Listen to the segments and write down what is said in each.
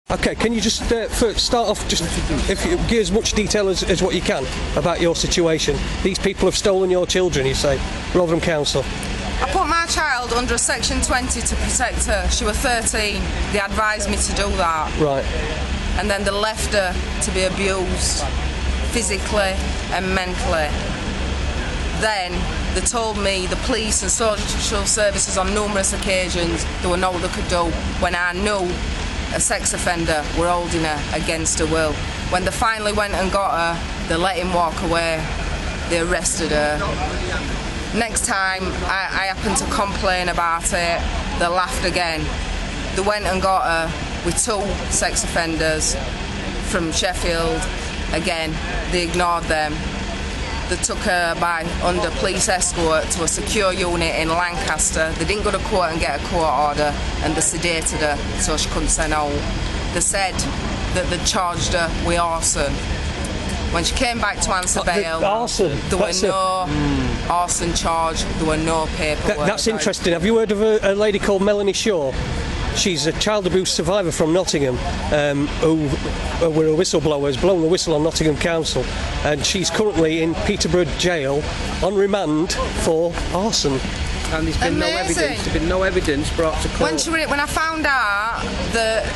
Okay, can you just start off, just if you give as much detail as what you can about your situation? These people have stolen your children, you say, Rotherham Council. I put my child under a Section 20 to protect her. She was 13. They advised me to do that. Right. And then they left her to be abused physically and mentally. Then they told me, the police and social services, on numerous occasions, there were no they could do when I knew a sex offender were holding her against her will. When they finally went and got her, they let him walk away. They arrested her. Next time I happened to complain about it, they laughed again. They went and got her with 2 sex offenders from Sheffield. Again, they ignored them. They took her by under police escort to a secure unit in Lancaster. They didn't go to court and get a court order, and they sedated her so she couldn't say no. They said that they charged her with arson. When she came back to answer bail, arson. There were no arson charge, there were no paperwork. That's interesting. Have you heard of a lady called Melanie Shaw? She's a child abuse survivor from Nottingham, who were a whistleblower, has blown the whistle on Nottingham Council, and she's currently in Peterborough Jail on remand for arson. And there's been no evidence. There's been no evidence brought to court. When I found out that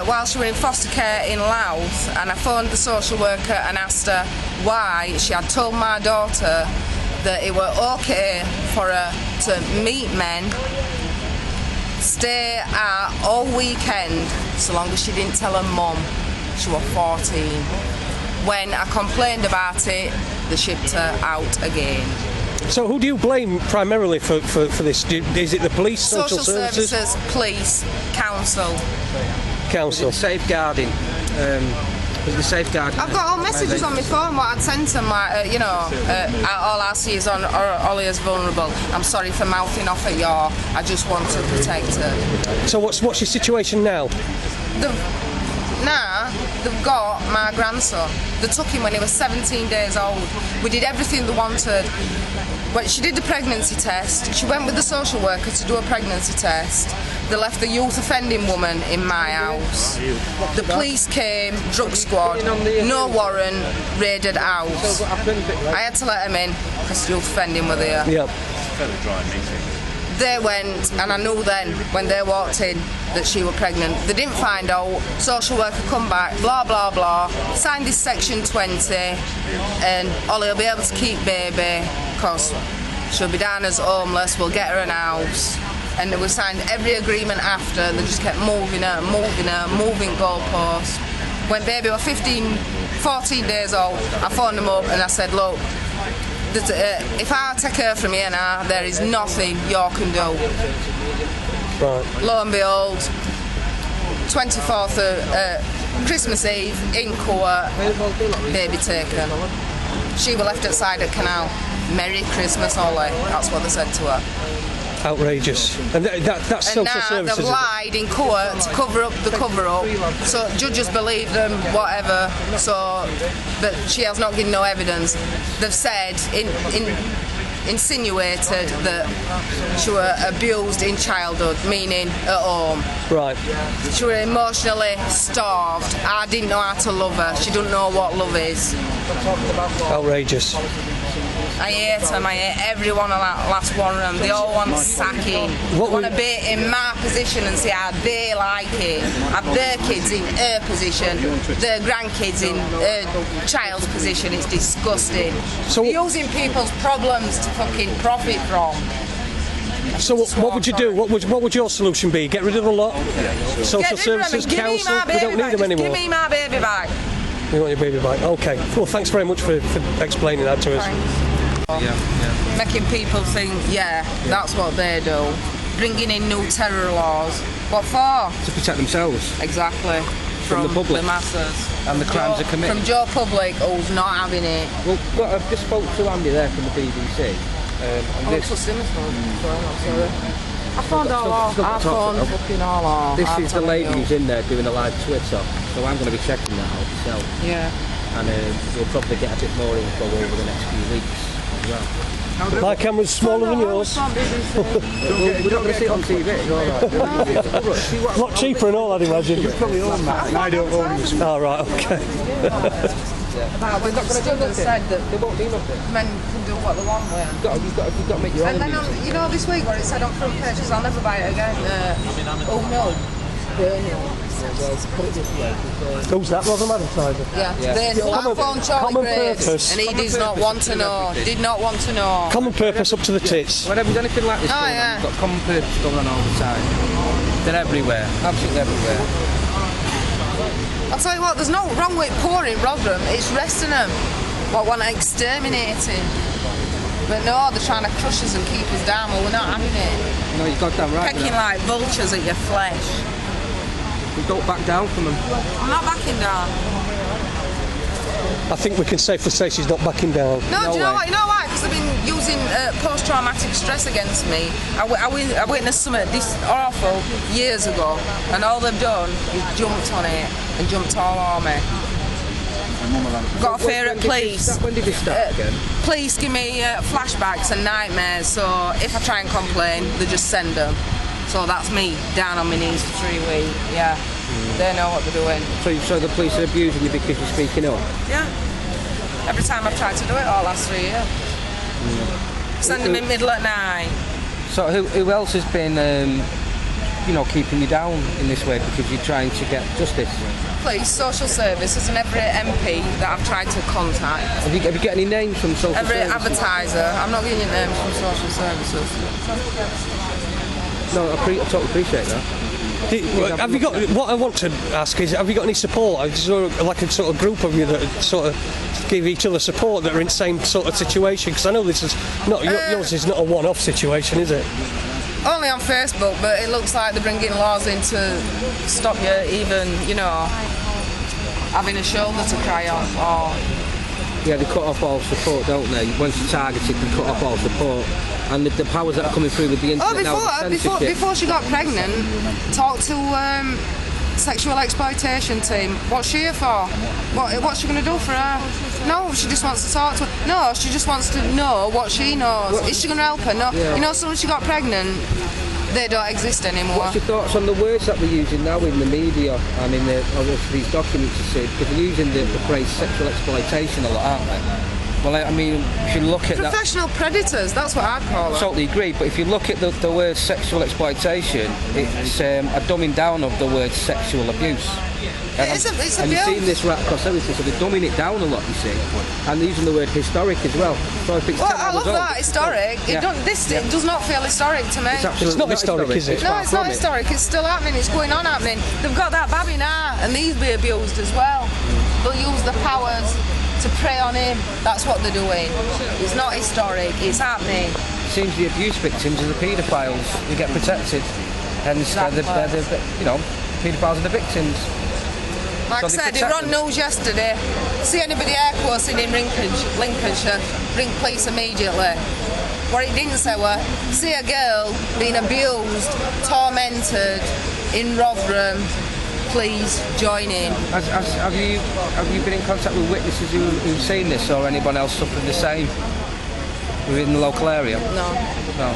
while she was in foster care in Louth, and I phoned the social worker and asked her why she had told my daughter that it were okay for her to meet men, stay out all weekend, so long as she didn't tell her mum. She was 14. When I complained about it, they shipped her out again. So who do you blame primarily for this? Is it the police, social services, police, council. Safeguarding. The safeguarding. I've got all messages on my phone what I'd sent them, like, all I see is on Ollie is vulnerable. I'm sorry for mouthing off at you. I just want to protect her. So what's your situation now? They've got my grandson. They took him when he was 17 days old. We did everything they wanted. When she did the pregnancy test, she went with the social worker to do a pregnancy test. They left the youth offending woman in my house. The police came, drug squad, no warrant, raided house. I had to let them in because the youth offending were there. Yep. They went, and I knew then when they walked in that she was pregnant. They didn't find out. Social worker come back, blah blah blah, signed this Section 20, and Ollie will be able to keep baby because she'll be down as homeless. We'll get her an house. And we signed every agreement after, and they just kept moving goalposts. When baby was 14 days old, I phoned them up and I said, look, if I take her from here now, there is nothing you can do. Right. Lo and behold, 24th of Christmas Eve in court, baby taken. She was left outside at canal. Merry Christmas, Ollie. That's what they said to her. Outrageous. And that's social services. And now they've lied in court to cover up the cover-up. So judges believe them, whatever. So, but she has not given no evidence. They've said, insinuated that she was abused in childhood, meaning at home. Right. She was emotionally starved. I didn't know how to love her. She didn't know what love is. Outrageous. I hate them, I hate everyone on that last one of them. They all want sacking. They want to be in my position and see how they like it. Have their kids in her position, their grandkids in her child's position. It's disgusting. So they're using people's problems to fucking profit from. So what would you do? What would your solution be? Get rid of the lot? Social services, council? We don't need them anymore. Give me my baby back. You want your baby back? Okay. Well, thanks very much for explaining that to us. Thanks. Making people think, that's what they do. Bringing in new terror laws. What for? To protect themselves. Exactly. From the public. The masses. And the crimes are committed. From Joe Public, who's not having it. Well, I've just spoke to Andy there from the BBC. I found all off. I found fucking all off. This is the lady who's in there doing a live Twitter, so I'm going to be checking that out myself. Yeah. And we'll probably get a bit more info over the next few weeks as well. My camera's smaller than yours. We're not going to see it on TV. It's A lot cheaper and all, I'd imagine. You probably own that. I don't own this. Oh, right, okay. We're not going to do nothing. Said that They won't do nothing. men can do what they want with. You've got to make your own And then, music. you know, this week where it said on front pages, I'll never buy it again. Oh no, burn it. Who's that, Rotherham advertiser? Yeah. There's my phone Charlie common Graves, purpose. and he does not want to know. Did not want to know. Common purpose up to the tits. Whenever there's anything like this Oh, going yeah. on, you've got common purpose going on all the time. They're everywhere, absolutely everywhere. I'll tell you what, there's no wrong with poor in Rotherham, it's resting them. What want to exterminate him. But no, they're trying to crush us and keep us down, well, we're not having it. No, you've got that right. Pecking like vultures at your flesh. Don't back down from them. I'm not backing down. I think we can safely say she's not backing down. No, do you know way. what? You know why? Because they've been using post-traumatic stress against me. I witnessed something this awful years ago, and all they've done is jumped on it and jumped all on me. Got a fear at police. When did this start again? Police give me flashbacks and nightmares, so if I try and complain, they just send them. So that's me down on my knees for 3 weeks. Yeah, they know what they're doing. So the police are abusing you because you're speaking up? Yeah. Every time I've tried to do it all last 3 years. Send them in middle at night. So who else has been, keeping you down in this way because you're trying to get justice? Police, social services, and every MP that I've tried to contact. Have you got any names from social Every services? advertiser. I'm not giving you names from social services. No, I totally appreciate that. Have you got? What I want to ask is, have you got any support? Is there like a sort of group of you that sort of give each other support that are in the same sort of situation? Because I know this is not yours is not a one-off situation, is it? Only on Facebook, but it looks like they're bringing laws in to stop you even, having a shoulder to cry on. Or Yeah, they cut off all support, don't they? Once you're targeted, they cut off all support. And the powers that are coming through with the internet before she got pregnant, talked to sexual exploitation team. What's she here for? What's she going to do for her? No, she just wants to talk to her. No, she just wants to know what she knows. Is she going to help her? No. Yeah. Someone she got pregnant, they don't exist anymore. What's your thoughts on the words that they're using now in the media and in these documents you see? Because they're using the phrase sexual exploitation a lot, aren't they? Well, I mean, if you look at Professional predators, that's what I'd call them. Totally agree, but if you look at the word sexual exploitation, it's a dumbing down of the word sexual abuse. It's and you've seen this right across everything, so they're dumbing it down a lot, you see, and using the word historic as well. So if it's 10 I hours love that, historic. Yeah. It does not feel historic to me. It's not historic, is it? No, it's not historic. It's still happening. It's going on happening. They've got that baby now, and these be abused as well. They'll use the powers to prey on him. That's what they're doing. It's not historic. It's happening. It seems the abuse victims are the paedophiles who get protected, and Exactly. paedophiles are the victims. Like I said, it ran news yesterday. See anybody air quoting in Lincolnshire, ring police immediately. What it didn't say was, see a girl being abused, tormented in Rotherham, please join in. Have you been in contact with witnesses who've seen this, or anyone else suffering the same within the local area? No. No.